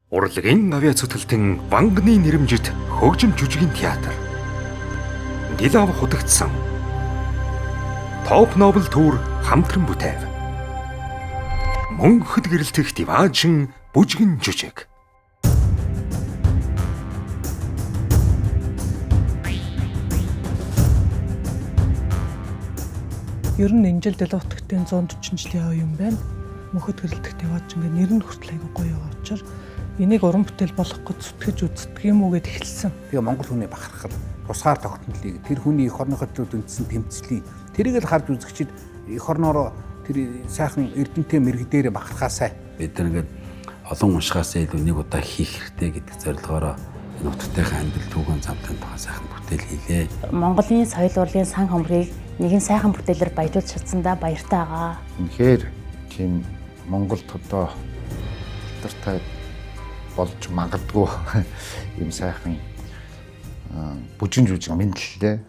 Урлагийн авиа цэцгэлтэн Вангны нэрэмжит хөгжим жүжигийн театр. Дилав худагдсан. Топ Нобел туур хамтран бүтээв. Мөнхөд гэрэлтэх диваажин бүжгэн жүжиг. Ер нь энэ жил Дэлготгтын 140 жилийн юм байна. Мөнхөд гэрэлтэх диваажин гэх нэр нь хүртэл айгүй гоё очор. Энийг уран бүтээл болгох гэж зүтгэж үздэг юм уу гэд эхэлсэн. Тэгээ Монгол хүний бахархал, тусгаар тогтнолыг, тэр хүний эх орныхоо төлөө үндсэн тэмцлийг тэрийг л харж үзэгчид эх орноор тэр сайхан эрдэмтэн мэрэгдээр бахархаасай. Бид нар ингээд олон уншихаасаа илүү нэг удаа хийх хэрэгтэй гэдэг зорилгоороо энэ утгатайхан амьдрал түүхэн замтын тухай сайхан бүтээл хийлээ. Монголын соёл урлагийн сан хөмрийг нэгэн сайхан бүтээлээр баяжуулж чадсандаа баяртай байгаа. Үнэхээр тийм Монголд одоо алдартай болж магадгүй юм сайхан бүжин жүжиг мэдлэлтэй.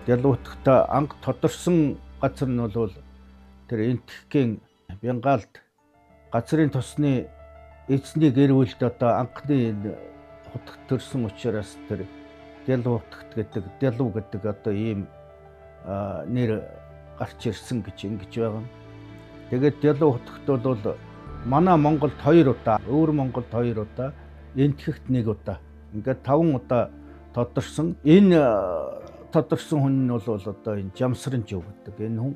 Ялуутахта анх тодорсон газар нь бол тэр энтхийн Бянгаалд газрын тосны эзний гэр бүлд одоо анхны хутагт төрсэн учраас тэр Ялуутахт гэдэг одоо ийм нэр гарч ирсэн гэж ингэж байгаа. Тэгээд Ялуутахт бол манай Монголд 2 удаа, өөр Монголд 2 удаа, энтхэгт 1 удаа. Ингээд 5 удаа тодорсон. Энэ тодорсон хүн нь бол одоо энэ Жамсранжив гэдэг энэ хүн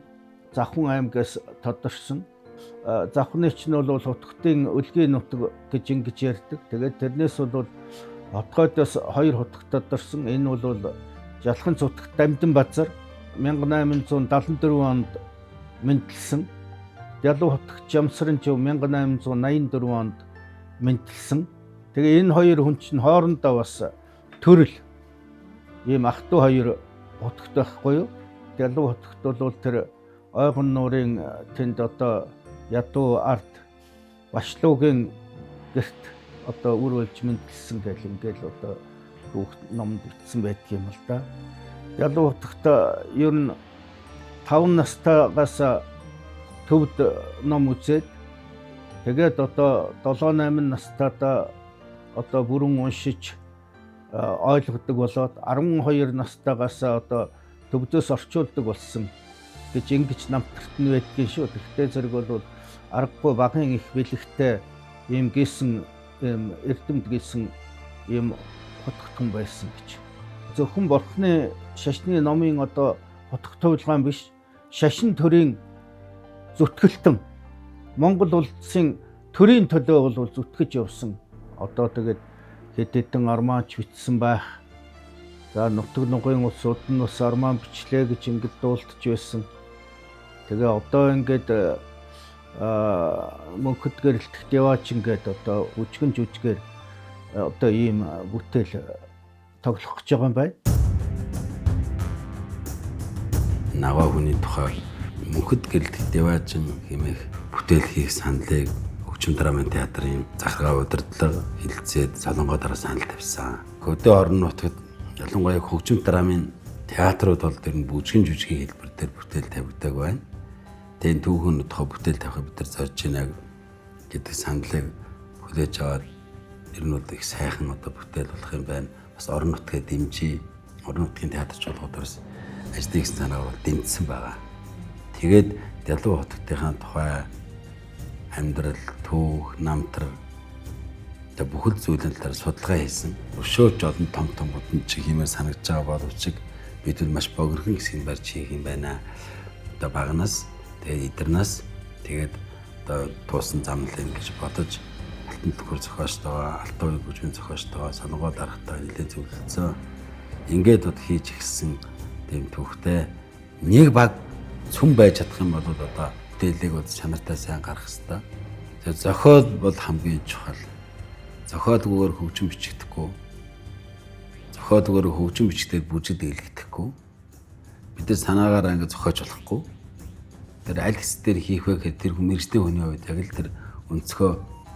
Завхан аймгаас тодорсон. Завхныч нь бол хутгтын өлгийн нутаг гэж ингэж ярьдаг. Тэгээд тэрнээс бол хотгойдоос 2 хутагт тодорсон. Энэ бол Жалхан цутагт Дамдин базар 1874 онд мэндэлсэн. Ялуу хутагт Жамсранжив 1884 онд мэндэлсэн. Тэгээ энэ 2 хүн чинь хоорондоо бас төрөл ийм ах トゥ 2 хутагт байхгүй юу? Ялуу хутагт бол тэр ойгон нуурын тэнд одоо ядуу ард Башлуугийн гэрт одоо үр болж мэндэлсэн гэл ингээл одоо хүүхд номд бичсэн байдаг юм л да. Ялуу хутагт ер нь 5 настайгаас төвд ном үзээд тэгээд одоо 7-8 настайдаа одоо бүрэн уншиж ойлгодог болоод 12 настайгаас одоо төвдөөс орчуулдаг болсон гэж ингэж намтарт нь байдгийн шүү. Тэгтээ зэрэг бол аргагүй багын их бэлэгтэй ийм гисэн ийм эрдэмт гисэн ийм хотготхон байсан гэж. Зөвхөн бурхны шашны номын одоо хотгот хувилгаан биш, шашин төрийн зүтгэлтэн Монгол улсын төрийн төлөө бол зүтгэж явсан. Одоо тэгээд хэд хэдэн армаач бичсэн байх. За нутаг нугын улсууд нь бас армаа бичлээ гэж ингэж дуулдаж байсан. Тэгээ одоо ингээд мөнхөд гэрэлтэх диваач ингээд одоо бүжгэн жүжигээр одоо ийм бүтээл тоглох гэж байгаа юм байна. Наваа хүний тухай мөнхөд гэрэлтэх диваажин хэмээх бүтээл хийх саналыг Хөгжим драмын театрын захиргаа удирдлага хэлэлцээд Солонгоо дараа санал тавьсан. Хөдөө орон нутгад ялангуяа хөгжим драмын театрууд бол тэр нь бүжгэн жүжигийн хэлбэр дээр бүтээл тавигдаг байна. Тэгээд түүхэн тухай бүтээл тавих бид нар зорж байна гэдэг саналыг хүлээж аваад ер нь бол их сайхан одоо бүтээл болох юм байна. Бас орон нутгийн дэмжиж, орон нутгийн театрч болгоод бас ажлын санаагаар бол дэмжсэн байгаа. Тэгээд Ялуу хотготын тухай амьдрал, түүх, намтар тэ бүхэл зүйлэн талаар судалгаа хийсэн. Өшөөж олон том бүтэнчиг хэмээн санагдж байгаа боловч бид бол маш богинохон хэсгийг барьж хийх юм байна. Одоо багнаас тэгээд эдэрнээс тэгээд одоо туусан замлын гэж бодож алтан төхөр зохиостойгоо, алтан үе бүжгийн зохиостойгоо Солонгоо дарахтаа нэлээд зөвлөсөн. Ингээд бод хийж ихсэн тийм түүхтэй нэг баг цүм байж чадах юм бол одоо бүтээлийг бол чанартай сайн гаргах хэрэгтэй. Тэгээд зохиол бол хамгийн чухал. зохиолгүйгээр хөгжим бичигдэхгүй. Зохиолгүйгээр хөгжим бичигдээд бүжиг дэглэгдэхгүй. Бид нар санаагаараа ингэ зохиож болохгүй. Тэр аль хэсгээр хийх вэ гэхээр тэр мэрэгчлийн хүний хувьд яг л тэр өнцгөө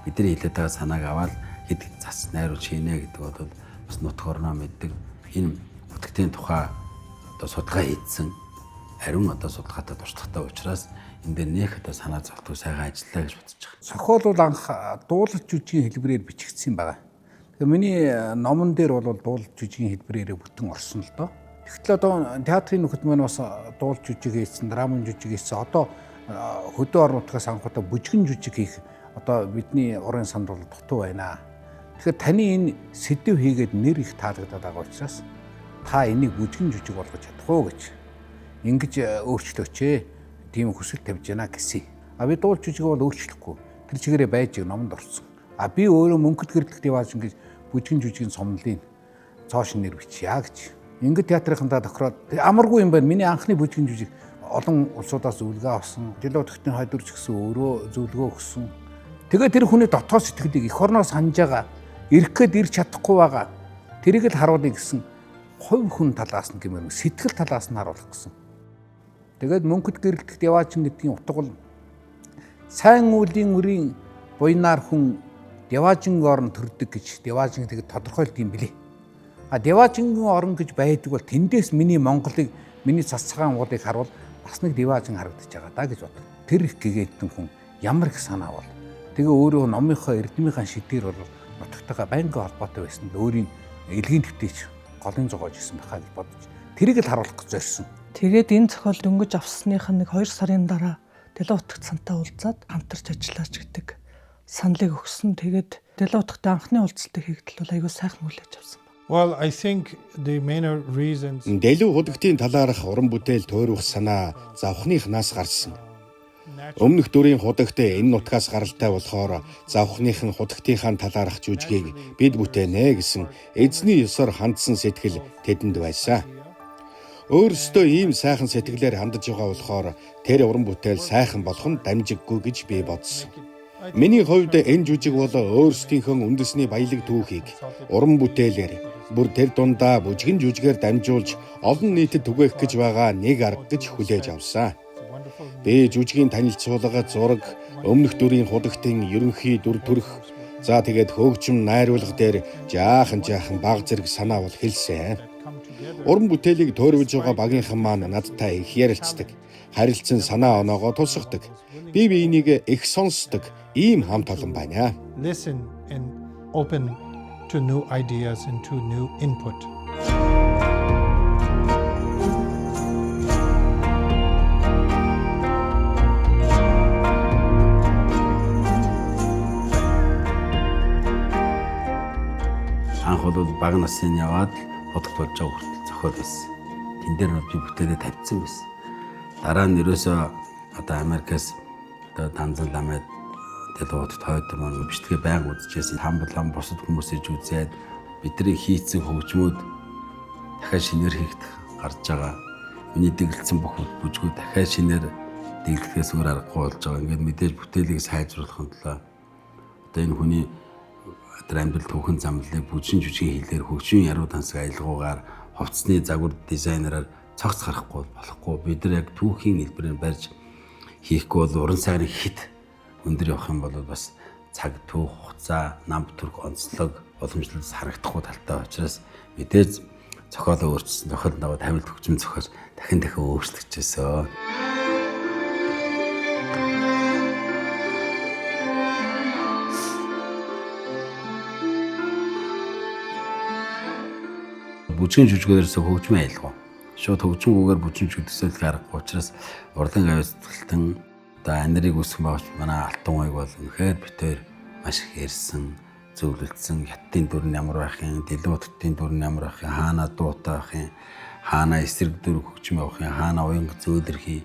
бидний хэлээд байгаа санааг аваад хэд зас найруулж хийнэ гэдэг бол бас нутг орноо мэддэг. Энэ утгтын тухай одоо судалгаа хийсэн. Ариун одоо судалгаатай дуртахтай учраас энэ дээр нэг одоо санаа зовтгүй сайхан ажиллаа гэж бодож байгаа. Зохиол бол анх дуулал жүжигийн хэлбэрээр бичигдсэн байгаа. Тэгээ миний номон дээр бол дуулал жүжигийн хэлбэрээр бүтэн орсон л доо. Тэгтэл одоо театрын нөхөд маань бас дуулал жүжиг хийсэн, драмын жүжиг хийсэн. Одоо хөдөө орон нутгаас анхудаа бүжгэн жүжиг хийх одоо бидний урын санд бол дутуу байна. Тэгэхээр таны энэ сэдв хийгээд нэр их таалагдаад байгаа учраас та энийг бүжгэн жүжиг болгож чадах уу гэж ингэж өөрчлөөч ээ. Тийм хүсэл тавьж байна гэсэн. А би дуулал жүжиг бол өөрчлөхгүй. Тэр чигээрээ байж номонд орсон. А би өөрөө мөнхөд гэрлэх дивааж ингэж бүжгэн жүжигийн сомнолын цоошин нэр бичье гэж. Ингээд театрынхандаа тохироод амаргүй юм байна. Миний анхны бүжгэн жүжиг олон улсуудаас зөвлөгөө авсан. Дэлгөө төгтийн хайдварч гэсэн өөрөө зөвлөгөө өгсөн. Тэгээд тэр хүний дотоод сэтгэлийг эх орноос санаж байгаа. Ирэх гээд ирч чадахгүй байгаа. Тэрийг л харуулъя гэсэн хувь хүн талаас нь гэмээр сэтгэл талаас нь харуулах гэсэн. Тэгээд мөнхөд гэрэлтэх деваачин гэдгийн утга бол сайн үлийн үрийн буйнаар хүн деваажингийн орн төрдөг гэж деваажин тэгээд тодорхойлд юм билий. А деваажингийн орн гэж байдаг бол тэндээс миний Монголыг, миний цас цагаан уулыг харуул бас нэг деваажин харагдаж байгаа даа гэж бодлоо. Тэр их гэгээдэн хүн ямар их санаа бол. Тэгээ өөрөө номынхоо эрдмийнхаа шидээр бол нутагтайгаа байнгын холбоотой байсан л өөрийн элгийн төвтэйч голын зогоож исэн байхаа гэж бодож тэрийг л харуулах гэж зорьсон. Тэгээд энэ зохиол дөнгөж авсных нь 2 сарын дараа Дэлгэн утгад сантаа уулзаад хамтарч ажиллаач гэдэг саналыг өгсөн. Тэгээд Дэлгэн утгатай анхны уулзалтыг хийгдэл бол аягүй сайхан хүлээж авсан. Well, I think the main reasons Дэлгэн худагтын талаарх уран бүтээл тойрох санаа завхныхнаас гарсан. Өмнөх дүрийн худагт энэ нутгаас гаралтай болохоор завхныхан худагтынхаа талаарх жүжигийг бид бүтээнэ гэсэн эзний ёсоор хандсан сэтгэл тэдэнд байсан. Өөрөөсөө ийм сайхан сэтгэлээр хандж байгаа болохоор тэр уран бүтээл сайхан болох нь дамжиггүй гэж би бодсон. Миний хувьд энэ жүжиг бол өөрсдийнхөө үндэсний баялаг түүхийг уран бүтээлээр бүр тэр дундаа бүжгэн жүжигээр дамжуулж олон нийтэд түгээх гэж байгаа нэг арга гэж хүлээж авсан. Би жүжигийн танилцуулга, зураг, өмнөх дүрийн худагтын ерөнхий дүр төрх, за тэгээд хөгжим найруулга дээр жаахан баг зэрэг санаа бол хэлсэн. Уран бүтээлийг тойрволж байгаа багийнхан маань надтай их ярилцдаг. Харилцан санаа оноогоо тусгадаг. Би энийг их сонсдог. Ийм хамт олон байна. listen and open to new ideas and to new input. Анх бол баг насны яваад бодох болж байгаа хүртэл зохиол байсан. Тэн дээр би бүтээдэ тавьсан байсан. Дараа нь ерөөсөө одоо Америкаас одоо Танзан ламад дэлгүүрт тойд маань бичгээ байнга үзчихсэн. Хамблан бусад хүмүүсэж үзээд бидний хийцэн хөгжмөд дахиад шинээр хийгдэх гарч байгаа. Миний дэглэлсэн бүх бүжгүүд дахиад шинээр дэглэхээс өөр аргагүй болж байгаа. Ингээд мэдээж бүтээлийг сайжруулахын тулд одоо энэ хүний тэр амьдрал түүхэн замлалыг бүжин жүжигийн хэлээр хөгжмийн яруу тансаг аялгаугаар хувцсны загвар дизайнераар цогц гарахгүй болохгүй. Бид нар яг түүхийн хэлбэрээр барьж хийхгүй бол уран сайрын хит өндөр явах юм бол бас цаг түүх хугацаа, нам төрх онцлог боломжлолоос харагдахгүй талтай учраас мэдээж зохиолоо өөрчилсөн. Зохиолд даваа тавилт хөгжим зохиож дахин өөрчлөгчөөсөн. Бүжгийн жүжигээрээс хөгжмийн аялгаа. Шууд хөгжмгүйгээр бүжин жүжигдсэл гарахгүй учраас урлан авьяасталтан одоо анирыг үсгэн багш манай алтан уйг бол үнэхээр битээр маш их ярьсан, зөвлөлдсөн. Хятадын дүр нь ямар байх юм, Дэлгэн утгын дүр нь ямар байх юм, хаана дуутай байх юм, хаана эсрэг дүр хөгжим явах юм, хаана уянга зөөлрхий.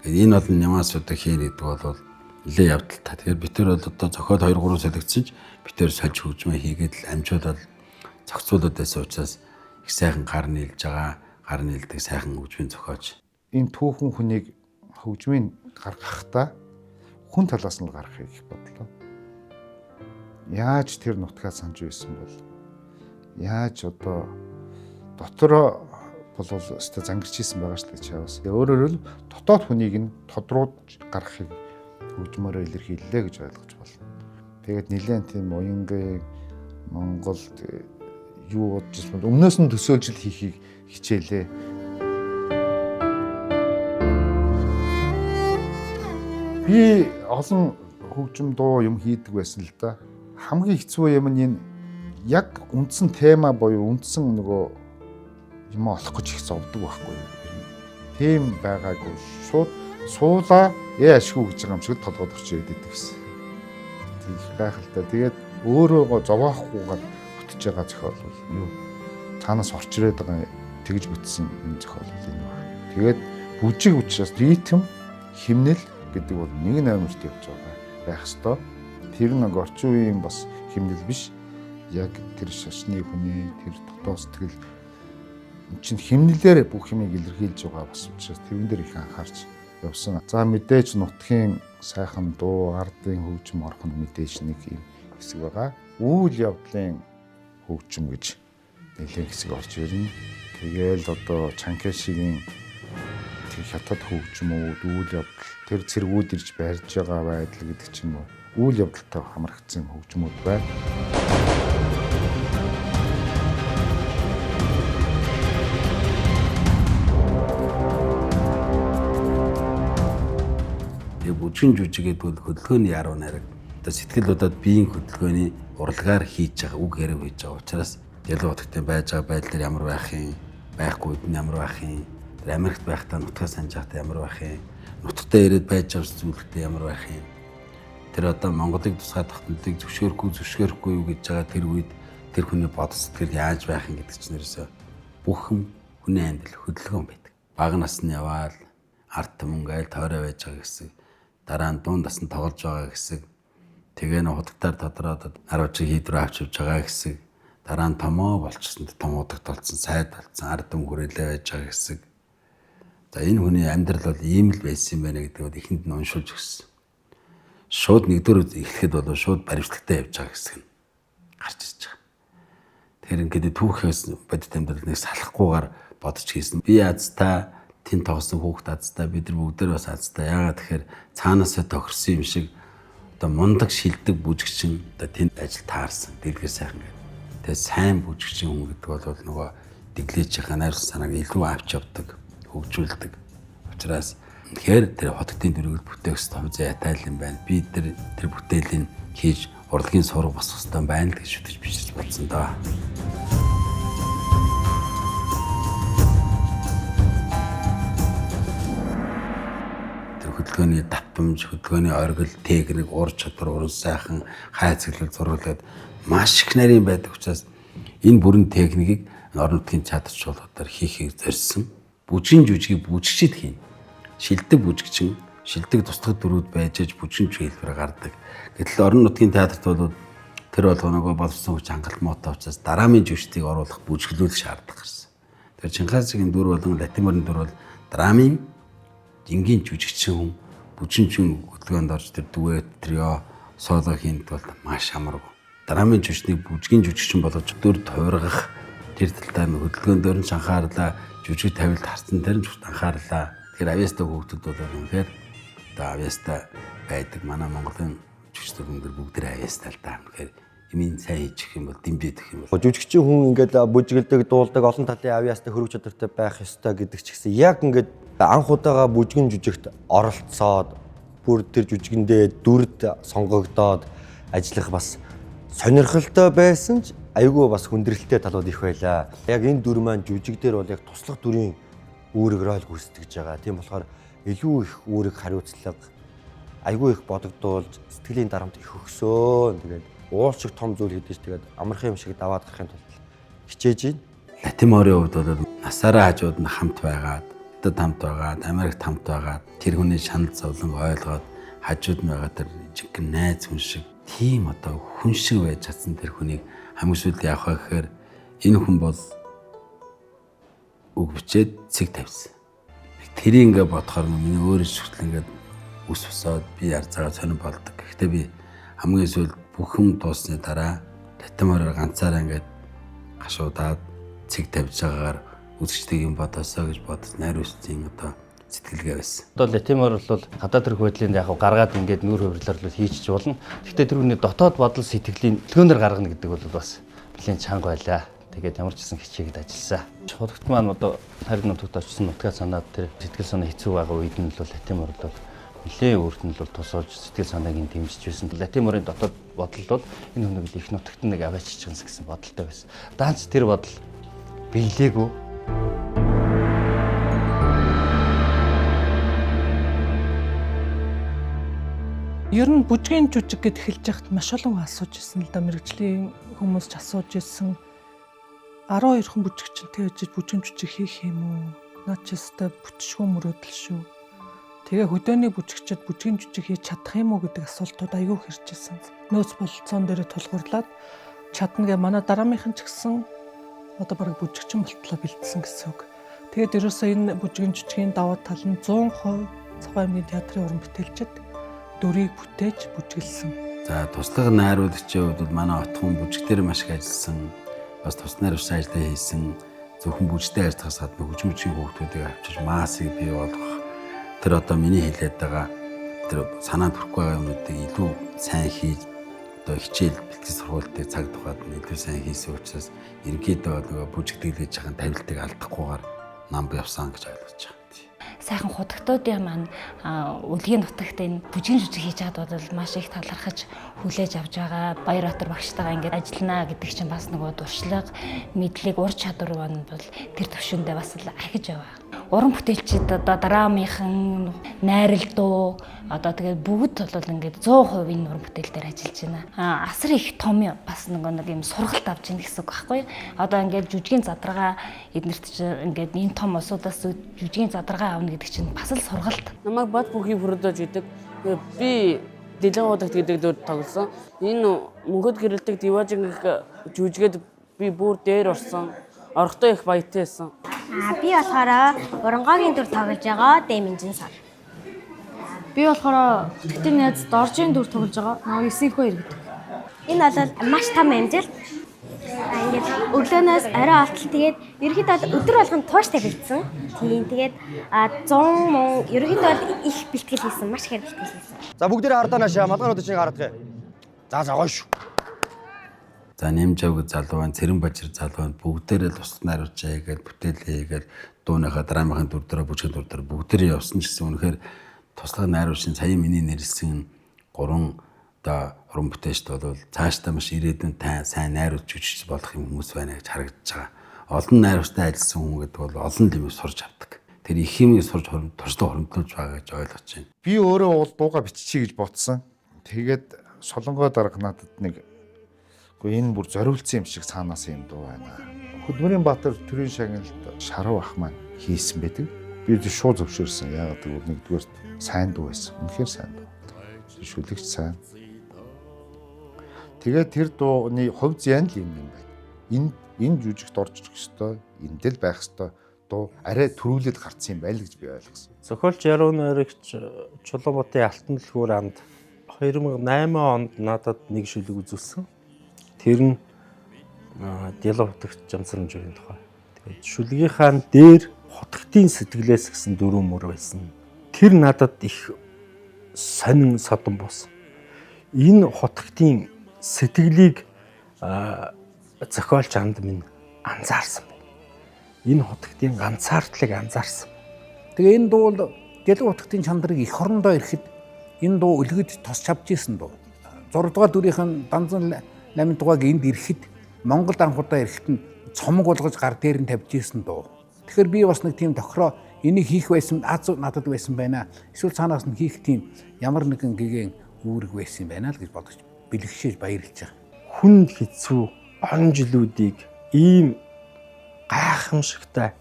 Энэ бол нямаас одоо хийн гэдэг бол нэлээ явдалтай. Тэгэхээр битээр бол одоо зохиол 2-3 солигдсон ч битээр сольж хөгжмөө хийгээд л амжуулаад зохицуулаад байсан учраас их сайхан гар нийлж байгаа, гар нийлдэг сайхан хөгжмийн зохиож. Энэ түүхэн хүнийг хөгжмийн гаргахтаа хүн талаас нь гаргахыг бодлоо. яаж тэр нутгаа санаж байсан бол яаж одоо дотороо болвол өстой зангирч хийсэн байгаа шүү дээ чаваас. Өөрөөр хэл дотоод хүнийг нь тодрууд гаргахыг хөгжмөөрөө илэрхийллээ гэж ойлгож байна. Тэгээд нэлээд тийм уянгийн Монголд юу бодож байна өмнөөс нь төсөөлжил хийхийг хичээлээ. Би олон хөгжим дуу юм хийдэг байсан л да. Хамгийн хэцүү юм нь энэ яг үндсэн тема буюу үндсэн нөгөө юм олох гэж их зовдөг байхгүй юу. Тийм байгаагүй шууд суулаа ашгүй гэж байгаа юм шиг толгойд орчиж идэв гэсэн. Тийм гайхалтай. Тэгээд өөрөөгөө зовоохгүйгээр бүтэж байгаа зохиол бол юу цаанаас орч ирээд байгаа тэгж бүтсэн энэ зохиол бол энэ байна. Тэгээд бүжиг учраас ритм химнэл гэдэг бол нэг номерт явж байгаа байх ёстой. Тэр нэг орчин үеийн бас химнэл биш. Яг тэр шашны хүний тэр дотоод сэтгэл чинь химнэлээр бүх юмыг илэрхийлж байгаа бас учраас тэрэн дээр их анхаарч явсан. За мэдээж нутгийн сайхан дуу, ардын хөгжим орох нь мэдээж нэг юм хэсэг байгаа. Үйл явдлын хөгжим гэж нэлээд хэсэг орж ирнэ. Тэгээл одоо Чанкашигийн тэр хятад хөгжмүүд, үйл явдал, тэр цэргүүд ирж барьж байгаа байдал гэдэг чинь үйл явдалтай хамрагдсан хөгжмүүд байна. Бүжгийн жүжигэд бол хөдөлгөөний яруу найраг одоо сэтгэл бодоод биеийн хөдөлгөөний урлагаар хийж байгаа үг яриа хийж байгаа учраас ялуу утгатай байж байгаа байдал дээр ямар байх юм, байхгүйд нь ямар байх юм, тэр Америкт байхдаа нутгаа санаж байхдаа ямар байх юм, нутагтаа ирээд байж байгаа зүйлтэй ямар байх юм. Тэр одоо Монголыг тусгай тогтнолыг зөвшөөрөхгүй юу гэж байгаа тэр үед тэр хүний бодол сэтгэл яаж байх юм гэдэг чинь ерөөсөө бүх юм хүний амьдрал хөдөлгөөн байдаг. Бага насны яваал арт мөнгө айл тойроо байж байгаа гэсэн. Дараа нь дунд насны тоглож байгаа хэсэг. Тэгээ нэ худагтаар тодроод 10 жиг хийдрүү авч явж байгаа хэсэг. Дараа нь томоо болчихсон том худагт болсон, сайд болсон, ард юм хүрээлээ байж байгаа хэсэг. За энэ хүний амьдрал бол ийм л байсан юм байна гэдгийг ихэнд нь уншуулж өгсөн. Шууд нэгдүгээр эхлэхэд бол шууд баримтлагтай явж байгаа хэсэг нь гарч ирж байгаа. Тэр ингээд түүхээс бодит амьдрал нэг салахгүйгээр бодож хийсэн. Би азтай тэн тоглосон хүүхд азтай бид нар бүгдээр бас азтай. Яагаад тэгэхээр цаанаасаа тохирсон юм шиг одоо мундаг шилдэг бүжигчин одоо тэнд ажил таарсан. Дэлгэр сайхан гэдэг. Тэгээ сайн бүжигчин хүн гэдэг бол нөгөө дэглэж байгаа найрсан санааг илүү авч явдаг, хөгжүүлдэг. Учираас тэгэхээр тэр хотгтын дөрөвд бүтээх том зай ятайл юм байна. Би тэр бүтээлийг хийж урлагийн сураг бас тустай байна гэж шүтэж бичиж болсон доо. Хөдөлгөөний давтамж, хөдөлгөөний оргил, техник, ур чадвар, уран сайхан, хайцаглал зурглаад маш их нарийн байдаг учраас энэ бүрэн техникийг орон нутгийн театр шоулуудаар хийхийг зорьсон. Бүжгийн жүжигийг бүжигчид хийн. Шилдэг бүжигчин, шилдэг тусдах дөрүүд байж аж бүжгийн хэлбэр гардаг. Гэтэл орон нутгийн театрт бол тэр болгоногоо боловсон хүч хангалт муутай учраас драмын жүжигчдийг оруулах бүжиглүүл шаарддаг гарсан. Тэр Чинхасгийн дүр болон Латиморын дүр бол драмын энгийн жүжигчин хүн бүжинчин хөдөлгөөнд орж тэр дуэт трио соло хийх бол маш амаргүй. Драмын жүжигчнийг бүжгийн жүжигчин болгож дөр тойргох тэр талдаа хөдөлгөөн дээр нь анхаарлаа, жүжиг тавилт харсан дээр нь анхаарлаа. Тэгэхээр авьяастай хүүхдүүд бол үнэхээр одоо авьяастай байдаг. Манай Монголын жүжигчдүүд өндөр бүгд авьяастай л даа. Тэгэхээр имийн сайн хийчих юм бол дэмбэдэх юм бол. Жүжигчин хүн ингээд бүжиглдэг, дуулдаг, олон талын авьяастай хөрөг чадвартай байх ёстой гэдэг ч гэсэн яг ингээд анх удаага бүжгэн жүжигт оролцоод бүр тэр жүжигэндээ дүрд сонгогдоод ажиллах бас сонирхолтой байсан ч айгүй бас хүндрэлтэй талууд их байлаа. Яг энэ дүр маань жүжиг дээр бол яг туслах дүрийн үүрэг рол гүйцэтгэж байгаа. Тийм болохоор илүү их үүрэг хариуцлага айгүй их бодогдуулж сэтгэлийн дарамт их өгсөөн. Тэгээд уул шиг том зүйл хийдэж тэгээд амархан юм шиг даваад гарахын тулд хичээж байна. Латиморын хувьд бол насаараа хажууд нь хамт байгаад хамт байгаад, Америкт хамт байгаад, тэр хүний шанал зовлон ойлгоод хажууд нь байгаа тэр жинхэнэ найз хүн шиг, тийм одоо хүн шиг байж чадсан тэр хүнийг хамгийн сүүлд явах гэхээр энэ хүн бол үг бичээд цэг тавьсан. Тэрийг ингээ бодохоор миний өөрөө шүртэл ингээ ус усаад би яр цагаа сонирн болдог. Гэхдээ би хамгийн сүүлд бүх юм дуусны дараа Латимороор ганцаараа ингээд гашуудаад цэг тавьж байгаагаар үзэгчдийг юм бодосоо гэж бодож найруулсан одоо сэтгэлгээ байсан. Одоо Латимор бол гадаад төрх байдлын яг гаргаад ингээд нүүр хувирлаар л хийчих болно. Гэхдээ тэрүүний дотоод бодол сэтгэлийн төлөөнөр гаргана гэдэг бол бас нэлийн чанга байлаа. Тэгээд ямар ч гэсэн хичээгээд ажилласан. Худагт маань одоо харин нутагт очсон нутгаа санаад тэр сэтгэл санаа хэцүү байгаа үед нь бол Латимор бол нэлийн өөрт нь бол тусалж сэтгэл санааг нь дэмжиж байсан. Латиморын дотоод бодол бол энэ хүнийг их нутагт нэг авааччихсан гэсэн бодолтой байсан. Даанч тэр бодол биелээгүй. Ер нь бүжгийн жүжиг гэд эхэлж байхад маш олон асууж ирсэн л да, мэрэгжлийн хүмүүс ч асууж ирсэн. 12 хүн бүжигчтэй байж бүжгийн жүжиг хийх юм уу? Наад ч өстой бүтшгүй мөрөөдөл шүү. Тэгээ хөдөөний бүжигчид бүжгийн жүжиг хийж чадах юм уу гэдэг асуултууд аягүй хэрж ирсэн. Нөөц бололцоон дээр тулгуурлаад чадна гэ манай дараамийнхан ч гэсэн одоо бараг бүжигчин болтлоо бэлдсэн гэсэн үг. Тэгээд ерөөсөө энэ бүжгийн жүжигийн даваа тал нь 100% Цаваа аймгийн театрын уран бүтээлчид дүрийг бүтээж бүжиглсэн. За туслах найруулагчийн хувьд бол манай отхон бүжигтэр маш их ажилласан. Бас тус найруулагч ажиллаа хийсэн. Зөвхөн бүжигтэй ажиллахаас гадна хөгжмөчийн хүүхдүүдийг авчиж маасыг бий болгох. Тэр одоо миний хэлээд байгаа тэр санаанд хүрэхгүй байгаа юмнуудыг илүү сайн хийж одоо хичээл бэлтгэл сургалтыг цаг тухайд нь илүү сайн хийсэн учраас ерөнхийдөө нөгөө бүжигдэглэж байгаа тавилтыг алдахгүйгээр намб явсан гэж ойлгож байгаа. Сайхан худагтуудын маань үлгийн нутагт энэ бүжгийн жүжиг хийж чад бол маш их талархаж хүлээж авч байгаа. Баярбаатар багштайгаа ингээд ажиллана гэдэг чинь бас нөгөө дуршлаг, мэдлэг, ур чадвар маань бол тэр төвшөндөө бас л ахиж яваа. Уран бүтээлчид одоо дараамынхан найрал дуу одоо тэгээд бүгд бол ингээд 100% энэ уран бүтээл дээр ажиллаж байна. Асар их том бас нэг юм сургалт авч ийн гэсэн үг байхгүй. Одоо ингээд жүжигийн задрагаа эднэрт чинь ингээд энэ том усудаас жүжигийн задрагаа авна гэдэг чинь бас л сургалт. Намайг бат бүхий хүрдэж идэг. Би Дэлэн удагт гэдэг дүр тоглосон. Энэ мөнгөд гэрэлдэг диважинг жүжигэд би бүр дээр орсон. Орохдоо их баяртай байсан. Би болохоор Урангаагийн дүр тоглож байгаа Дэминжин сар. Би болохоор Тэгтэр найз Доржийн дүр тоглож байгаа. Наа 9-2 гэдэг. Энэ бол маш том амжилт. Ингээд өглөөнөөс орой алтал тэгээд ерөнхийдөө өдөр болгон тууштай бэлдсэн. Тийм тэгээд 100 мөн ерөнхийдөө их бэлтгэл хийсэн, маш их бэлтгэл хийсэн. За бүгдээрээ ардаа наашаа малгайнууд чинь харадах. За гоё шүү. За Нэмжавг залуун, Цэрэн Бажир залуун бүгдээрээ л тусах найруулагчаа гээд бүтээлээ гээд дууныхаа драмын дүр төрөө бүжгийн дүр төрөө бүгдээрээ явсан гэсэн үнэхээр туслах найруулагчийн сая миний нэрлсэн 3 одоо уран бүтээлчд бол цаашдаа маш ирээдүйн сайн найруулж жүжигч болох юм хүмүүс байна гэж харагдаж байгаа. Олон найруулагчтай ажилласан хүн гэдэг бол олон юм сурч авдаг. Тэр их юмыг сурч туршлага хөрөмтлөж байгаа гэж ойлгож байна. Би өөрөө бол дууга биччихье гэж бодсон. Тэгээд солонгоо дарга надад нэг энэ бүр зориулсан юм шиг цаанаас юм дуу байна. Хөдмөрийн Баатар төрийн шагналд Шарав ах маань хийсэн байдаг. Би шууд зөвшөөрсөн. Яагаад гэвэл нэгдүгээр сайн дуу байсан. Үнэхээр сайн дуу. Шүлэгч сайн. Тэгээд тэр дууны хувь зян л юм байна. Энэ жүжигт орж ирэх ёстой, эндэл байх ёстой дуу арай төрүүлээд гарсан юм байл гэж би ойлгосон. Зохиолч Яруу найрагч Чулуунбатын Алтан дэлгүүр анд 2008 онд надад нэг шүлэг үзүүлсэн. Тэр нь Диалог хутагт Жамсрамжийн тухай. Тэгээд шүлгийнхаа дээр хутагтын сэтгэлээс гэсэн дөрвөн мөр байсан. Тэр надад их сонин содон буусан. Энэ хутагтын сэтгэлийг зохиолч анд минь анзаарсан байна. Энэ хутагтын ганцаардлыг анзаарсан. Тэгээ энэ дуу бол Диалог хутагтын чандрыг эх орондоо ирэхэд энэ дуу өлгөж тосч авч ийсэн дуу. 6 дугаар дүрийнхэн Данзан Ламын дугааг энд ирэхэд Монголд анхудаа ирэхэд нь цомог болгож гар дээр нь тавьж ийсэн дуу. Тэгэхээр би бас нэг тийм тохироо энийг хийх байсан надад байсан байна. Эсвэл цаанаас нь хийх тийм ямар нэгэн гэгэн үүрэг байсан байна л гэж бодож бэлгшээж баярлж байгаа. Хүн хэцүү он жилүүдийг ийм гайхамшигтай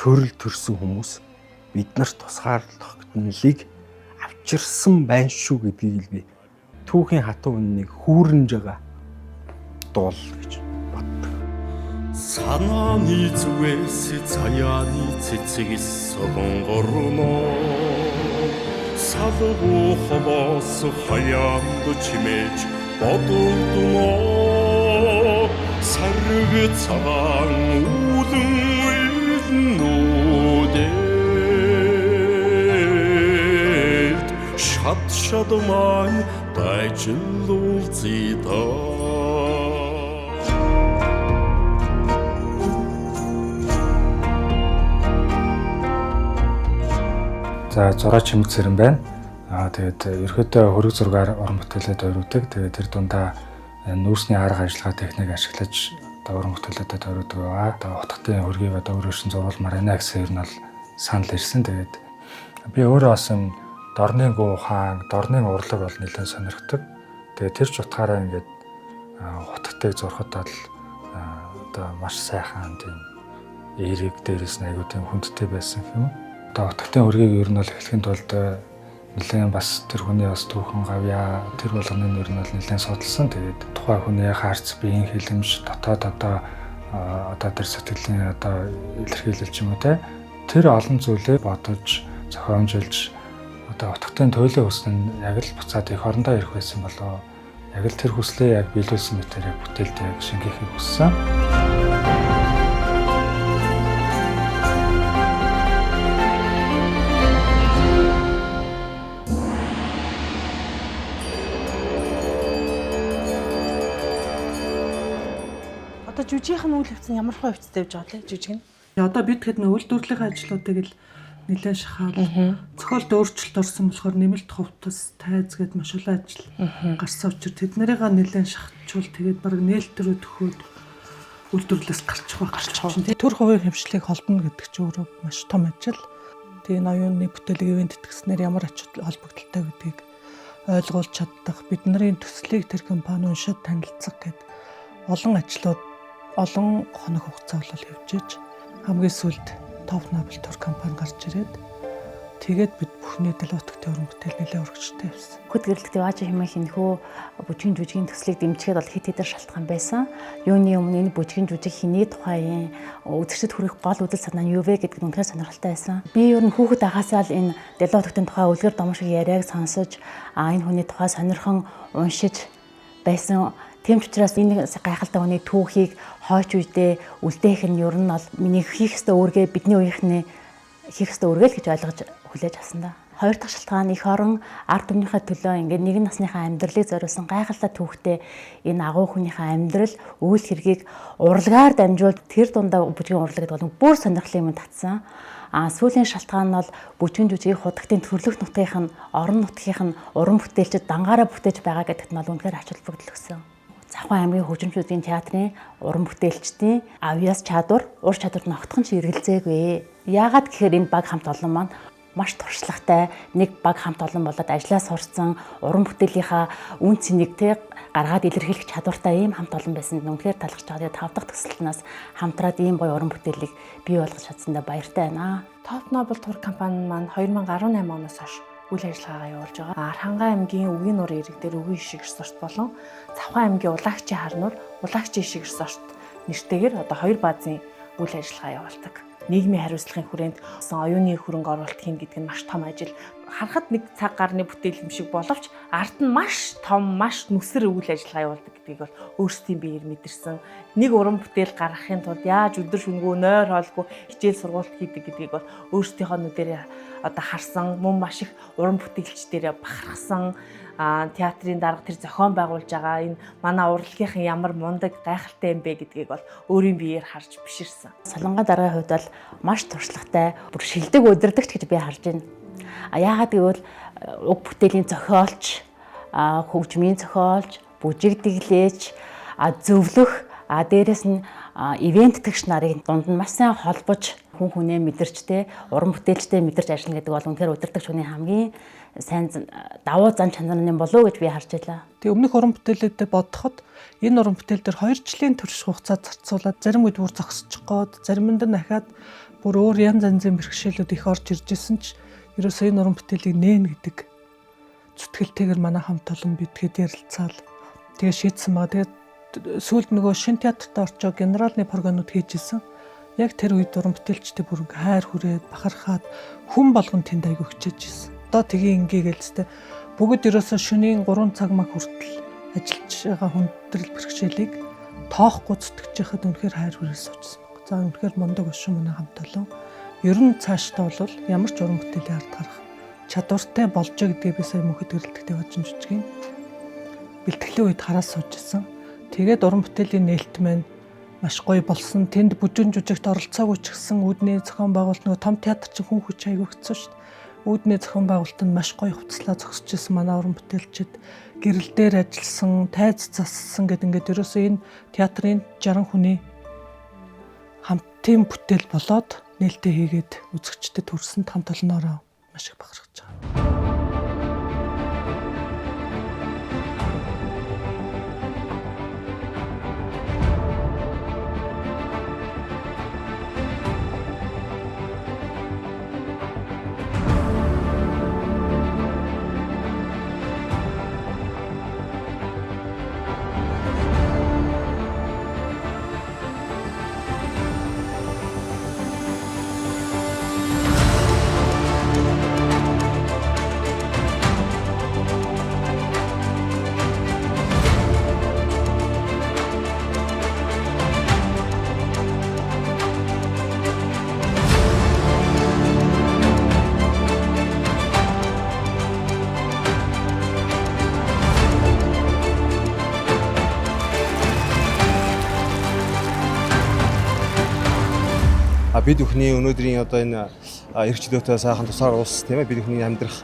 төрөл төрсөн хүмүүс биднэрт тусгаарлах тогтнолыг авчирсан байна шүү гэдгийг би түүхийн хатуу үннийг хүүрнж байгаа дуул гэж боддог. Санааны зүгээс цаяаны цэцэг солонгорно салгуу холоос хаяанд чимээж бодолдно сарг цагаан үүлэн үлнүүд шат шадман дайжлуулзий таа. За зураач Чимэг Цэрэн байна. Тэгээд ерөөдөө хөрөг зургаар уран бүтээлээд өргөдөг. Тэгээд тэр дундаа нүүрсний арга ажиллагаа техник ашиглаж уран бүтээлүүдэд өргөдөг байгаа. Тэгээд утгатын хөргийг одоо өөрөөс нь зурвалмаар байна гэсэн юм бол санал ирсэн. Тэгээд би өөрөө бас юм дорны гоо ухаан, дорны урлаг бол нэлээд сонирхдаг. Тэгээд тэр ч утгаараа ингээд утгатыг зурхад бол одоо маш сайхан тийм эерэг дээрээс нь аягүй тийм хүндтэй байсан юм. Одоо утгатын хөргийг ер нь бол эхлэхийн тулд нэлээд бас тэр хүний бас түүхэн гавьяа тэр болгоны нэр нь бол нэлээд судалсан. Тэгээд тухайн хүний хаарц биеийн хилэмж дотоод одоо тэр сэтгэлийн одоо илэрхийлэл ч юм уу тэр олон зүйлээ бодож зохиомжилж одоо утгатын туйлын хүсн нь яг л буцаад их орондоо ирэх байсан болоо яг л тэр хүслээ яг биелүүлсэн мэтээр яг бүтээлдээ яг шингээхийг хүссэн. Одоо жүжигийнх нь үйл явц ямар хөө хөвцтэй байж байгаа лээ жүжиг нь. Одоо бид тэгэхэд нөө үйлдвэрлэлийн ажлуудыг л нэлээд шахаад зохиолд өөрчлөлт орсон болохоор нэмэлт хувцас тайз гээд маш олон ажил гарсан учраас тэд нарыг нэлээд шахажуул тэгээд баг нээлттерүүд төхөөд үйлдвэрлэлээс гарчих байх. Төр хувийн хэмжлэгийг холдно гэдэг чинь өөрөө маш том ажил. Тэгээ энэ оюуны бүтээлэг ивент итгэснээр ямар ач холбогдолтой гэдгийг ойлгуулж чаддаг. Бидний төслийг тэр компани уншаад танилцах гээд олон ажлууд олон хоног хугацаа бол явжээж хамгийн сүүлд Top Nobel Tour компани гарч ирээд тэгээд бид бүхний дэлготгтын уран бүтээл нэлээд урагштай явсан. Хөт гэрэлттэй Важи хэмээх энэхүү бүжгийн жүжигийн төслийг дэмжихэд бол хэд хэдэн шалтгаан байсан. Юуны өмнө энэ бүжгийн жүжиг хэний тухайн үзэгчдэд хүрэх гол үдэл санаа нь юу вэ гэдгийг үнэхээр сонирхолтой байсан. Би ер нь хүүхэд агасаа л энэ дэлготгтын тухай үлгэр домшиг яриаг сонсож энэ хүний тухай сонирхон уншиж байсан. Тийм ч учраас энэ гайхалтай хүний түүхийг хойч үедээ үлдээх нь ер нь бол миний хийх ёстой үүргээ бидний үеийнхний хийх ёстой үүргээ л гэж ойлгож хүлээж авсан да. Хоёр дахь шалтгаан их орон ард түмнийхээ төлөө ингээд нэгэн насныхаа амьдралыг зориулсан гайхалтай түүхтэй энэ агуу хүнийхээ амьдрал үйл хэргийг урлагаар дамжуулж тэр дундаа бүжгийн урлагт болон бүр сонирхлын юм татсан. Сүүлийн шалтгаан нь бол бүжгийн жүжигийн худагтын төрлөх нутгийнх нь орон нутгийнх нь уран бүтээлчд дангаараа бүтээж байгаа гэдэгт нь бол үнэхээр ач холбогдол өгсөн. Завхан аймгийн хөгжимчдийн театрын уран бүтээлчдийн авьяас чадвар, ур чадвар ногтхон ч эргэлзээгүй. Яагаад гэхээр энэ баг хамт олон маань маш туршлагатай нэг баг хамт олон болоод ажиллаа сурцсан уран бүтээлийнхаа үн цэнийг гаргаад илэрхийлэх чадвартай ийм хамт олон байсан нь үнэхээр талархаж байгаа. Тэгээ 5 дахь төсөлтнөөс хамтраад ийм гоё уран бүтээлийг бий болгож чадсандаа баяртай байна. Top Nobel Tour компани маань 2018 оноос хойш үйл ажиллагаагаа явуулж байгаа. Архангай аймгийн Үгийн нур ирэг дээр Үгийн ишиг ресорт болон Завхан аймгийн Улагчийн харнуур Улагчийн ишиг ресорт нэртэйгээр одоо 2 баазын үйл ажиллагаа явуулдаг. Нийгмийн хариуцлагын хүрээнд оюуны хөрөнгө оруулалт хийн гэдэг нь маш том ажил. Харахад нэг цаг гарны бүтээл юм шиг боловч ард нь маш том, маш нүсэр үйл ажиллагаа явуулдаг гэдгийг бол өөрсдийн биеэр мэдэрсэн. Нэг уран бүтээл гаргахын тулд яаж өдөр шөнөгүй нойр хоолгүй хичээл сургалт хийдэг гэдгийг бол өөрсдийнхөө нүдээр одоо харсан, мөн маш их уран бүтээлчдэрээ бахархсан. Театрын дарга тэр зохион байгуулж байгаа энэ манай урлагийнхан ямар мундаг гайхалтай юм бэ гэдгийг бол өөрийн биеэр харж биширсэн. Солонгой даргын хувьд бол маш туршлагатай, бүр шилдэг удирдагч гэж би харж байна. Яагаад гэвэл уг бүтээлийн зохиолч, хөгжмийн зохиолч, бүжиг дэглээч, зөвлөх, дээрэс нь ивент төгч нарыг дунд нь маш сайн холбож хүн хүнээ мэдэрчтэй, уран бүтээлчтэй мэдэрч ажиллана гэдэг бол үнэхээр удирдагч хүний хамгийн сайн давуу зан чанарын болов уу гэж би харж байлаа. Тэгээ өмнөх уран бүтээлүүдэд бодоход энэ уран бүтээл дээр 2 жилийн турш хугацаа зарцуулаад зарим үед бүр зогсчих гээд заримд нь дахиад бүр өөр янз янзын бэрхшээлүүд их орж ирж исэн ч ерөөсөө энэ уран бүтээлийг нээн гэдэг зүтгэлтэйгээр манай хамт олон бидгээд ярилцаал тэгээ шийдсэн ба тэгээ сүүлд нөгөө шин театрт орчоо генералны програмууд хийж исэн. Яг тэр үед уран бүтээлчтэй бүр хайр хүрээд бахархаад хүн болгон тэнд айгүй хичээж исэн. Одоо тгий ингээгээл зү бүгд ерөөсөө шөнийн 3 цаг маг хүртэл ажиллаж байгаа хүндрэл бэрхшээлийг тоохгүй зүтгэж яхад үнэхээр хайр хүрээ суужсан. За үнэхээр мундаг өшин манай хамт олон. Ер нь цаашдаа бол ямар ч уран бүтээлийн ард гарах чадвартай болж байгаа гэдгийг би сая мөнхөд гэрэлттэй бачин жүжигийн бэлтгэлийн үед хараад суужсэн. Тэгээд уран бүтээлийн нээлт маань маш гоё болсон. Тэнд бүжин жүжигт оролцоогүй ч гэсэн үүдний зохион байгуулалт нөгөө том театр чинь хүн хүч аягүй хэцүү шүү дээ. Үүдний зохион байгуулалт нь маш гоё хувцлаа зогсож ирсэн манай уран бүтээлчид гэрэл дээр ажилласан, тайз зассан гэдэг ингээд ерөөсөө энэ театрын 60 хүний хамтын бүтээл болоод нээлттэй хийгээд үзэгчдэд хүрсэнд хамт олноороо маш их бахархаж байгаа. Бид бүхний өнөөдрийн одоо энэ эрх чөлөөтэй сайхан тусаар улс тийм ээ бид бүхний амьдрах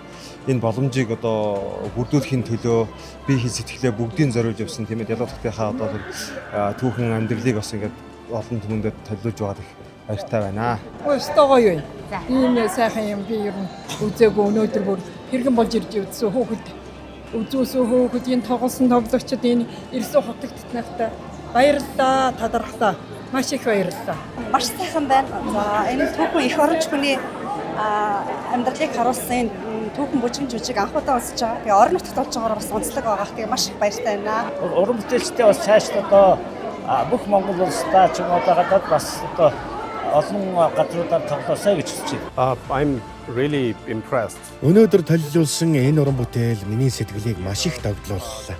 энэ боломжийг одоо бүрдүүлэхийн төлөө бие хий сэтгэлээ бүгдийг зориулж явсан тийм ээ диалогтынхаа одоо тэр түүхэн амьдралыг бас ингээд олон түмэндээ төлөвлөж байгаад их баяртай байна. Өстөө гоё юм. Ийм сайхан юм би ер нь үзээгүй өнөөдөр бүр хэрэгэн болж ирж үзсэн хөөхд. Үзүүлсэн хөөхд энэ тоглосон тоглогчид энэ ирсэн хотогт надтай баярлалаа талархлаа. Маш их баярлалаа. Маш сайхан байна. За энэ түүхэн их оронч хүний амьдралыг харуулсан энэ түүхэн бүжиг жүжиг анх удаа үзэж байгаа. Тэгээ орон нутагт болж байгаагаар бас онцлог байгаа. Тэгээ маш их баяртай байна. Уран бүтээлчтэй бас цаашдаа одоо бүх Монгол улстай ч юм уу гадаад бас одоо олон газруудаар тоглосоо гэж хүсэж байна. I'm really impressed. Өнөөдөр толилуулсан энэ уран бүтээл миний сэтгэлийг маш их догдлууллаа.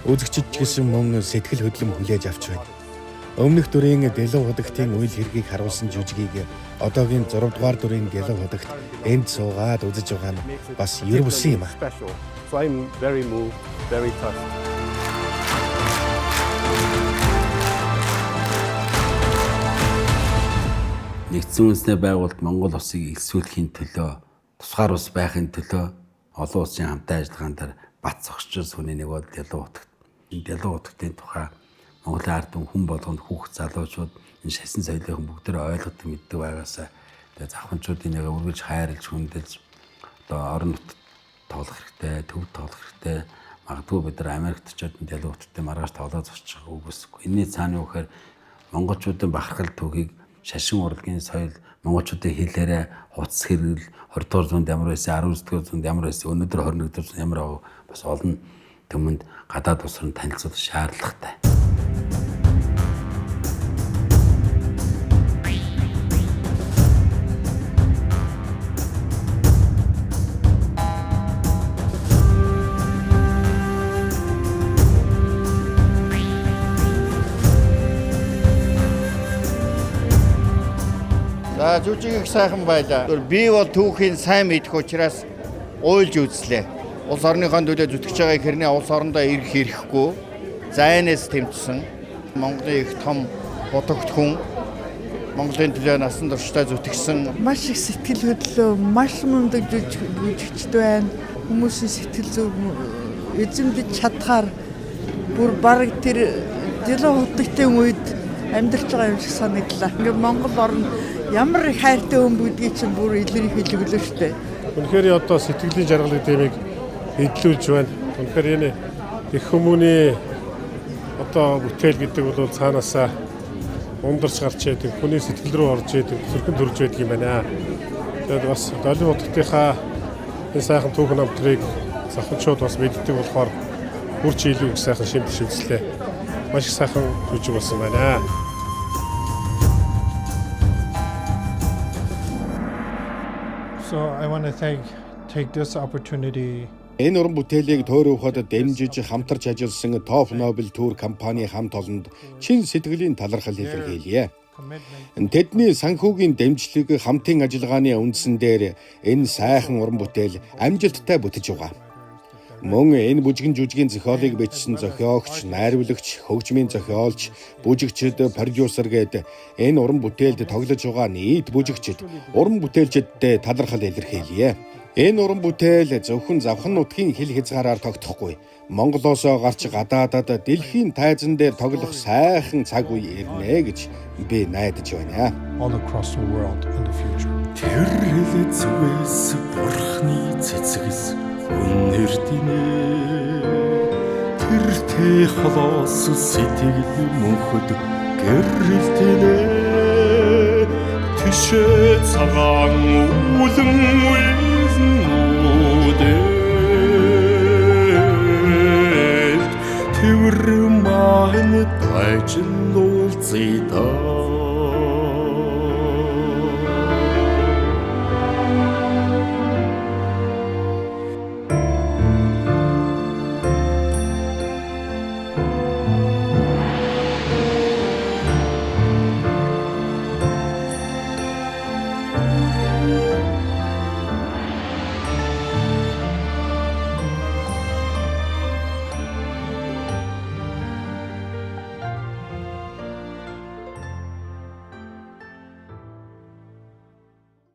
Үзэгчид ч гэсэн мөн сэтгэл хөдлөм хүлээж авч байна. Өмнөх дүрийн Дэлов худагтын үйл хэргийг харуулсан жүжигийг одоогийн 6 дугаар дүрийн Дэлов худагт энд суугаад үзэж байгаа нь бас ер бусын юм аа. So I'm very moved, very touched. Нэгдсэн үндэсний байгуулалт Монгол улсыг элсүүлэхийн төлөө, тусгаар улс байхын төлөө олон улсын хамтын ажиллагаан дээр бат зогсчихсон хүний нэг бол Дэлов худагт. Энэ Дэлов худагтын тухай Монголын ард хүн болгонд хүүхд залуучууд энэ шашин соёлын бүгдээ ойлгодог мэддэг байгаасаа тэгээ завханчуудын нэг үргэлж хайрлж хүндэлж одоо орон нутгад тоглох хэрэгтэй, төвд тоглох хэрэгтэй. Магадгүй бид нар Америкт очиод Дэлов худагтын маргааш тоглоод зочих үгүйсэхгүй. Энийний цаана юу гэхээр монголчуудын бахархал түүхийг шашин урлагийн соёл, монголчуудын хэлээрээ хувцас хэргэл 20 дугаар зуунд ямар байсан, 19 дугаар зуунд ямар байсан, өнөөдөр 21 дугаар зуунд ямар аа бас олон түмэнд гадаад улс руу танилцуулах шаардлагатай. За жүжиг их сайхан байлаа. Би бол түүхийн сайн мэдэх учраас уйлж үзлээ. Улс орныхон төлөө зүтгэж байгаа хэрнээ улс орондоо ирэх хэрэггүй. Зайнаас тэмцсэн. Монголын их том худагт хүн Монголын төлөө насан туршдаа зүтгэсэн. Маш их сэтгэл хөдлөө, маш мундаг жүжигчд байна. Хүмүүсийн сэтгэл зүг эзэмдэж чадхаар бүр баг тэр Дэлов худагтын үед амьдарч байгаа юм шиг санагдлаа. Ингээ Монгол орн ямар их хайртай хүн гэдгийг чинь бүр илэрхийлж өглөө штэ. Үнэхээр одоо сэтгэлийн жаргалыг тэмийг эдлүүлж байна. Үнэхээр энэ их хүмүүний одоо бүтээл гэдэг бол цаанаасаа ундарч гарч яадаг, хүний сэтгэл рүү орж яадаг, зүрхэн төрж байдаг юм байна. Тэгээд бас Дэлов худагтынхаа энэ сайхан түүхэн намтрыг завханчууд бас мэддэг болохоор бүр ч илүү их сайхан шимтгэж үзлээ. Маш их сайхан жүжиг болсон байна. So I want to take this opportunity Энэ уран бүтээлийг тойруулахад дэмжиж хамтарч ажилласан Top Nobel Tour компани хамт олонд чин сэтгэлийн талархал илэрхийлье. Тэдний санхүүгийн дэмжлэг хамтын ажиллагааны үндсэн дээр энэ сайхан уран бүтээл амжилттай бүтэж байгаа. Мөн энэ бүжгэн жүжигийн зохиолыг бичсэн зохиогч, найруулагч, хөгжмийн зохиолч, бүжигчид, продюсер гээд энэ уран бүтээлд тоглож байгаа нийт бүжигчид, уран бүтээлчидтэй талархал илэрхийлье. Энэ уран бүтээл зөвхөн завхан нутгийн хил хязгаараар тогтохгүй. Монголоосоо гарч гадаадад дэлхийн тайзан дээр тоглох сайхан цаг үе ирнэ гэж би найдаж байна. All across the world in the future. Тэр зүгээс бурхны цэцгээс үнэр динэ тэртэй холоос сэтгэл мөнхөд гэрэлтэнэ тишээ цагаан үлэн үлнүүдэлт тэр маань тайжин уулзъя